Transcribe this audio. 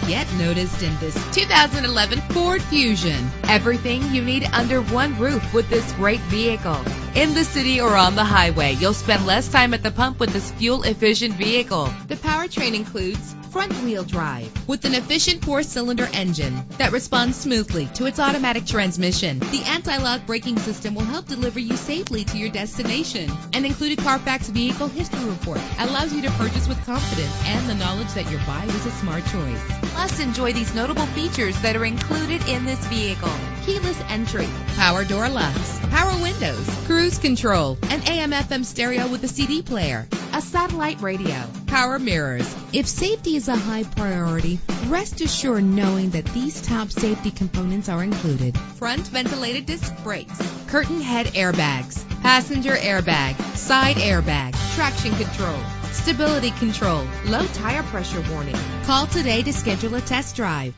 yet noticed in this 2011 Ford Fusion. Everything you need under one roof with this great vehicle. In the city or on the highway, you'll spend less time at the pump with this fuel-efficient vehicle. The powertrain includes front-wheel drive with an efficient 4-cylinder engine that responds smoothly to its automatic transmission. The anti-lock braking system will help deliver you safely to your destination. An included Carfax Vehicle History Report allows you to purchase with confidence and the knowledge that your buy was a smart choice. Plus, enjoy these notable features that are included in this vehicle: keyless entry, power door locks, power windows, cruise control, an AM/FM stereo with a CD player, a satellite radio, power mirrors. If safety is a high priority, rest assured knowing that these top safety components are included: front ventilated disc brakes, curtain head airbags, passenger airbag, side airbag, traction control, stability control, low tire pressure warning. Call today to schedule a test drive.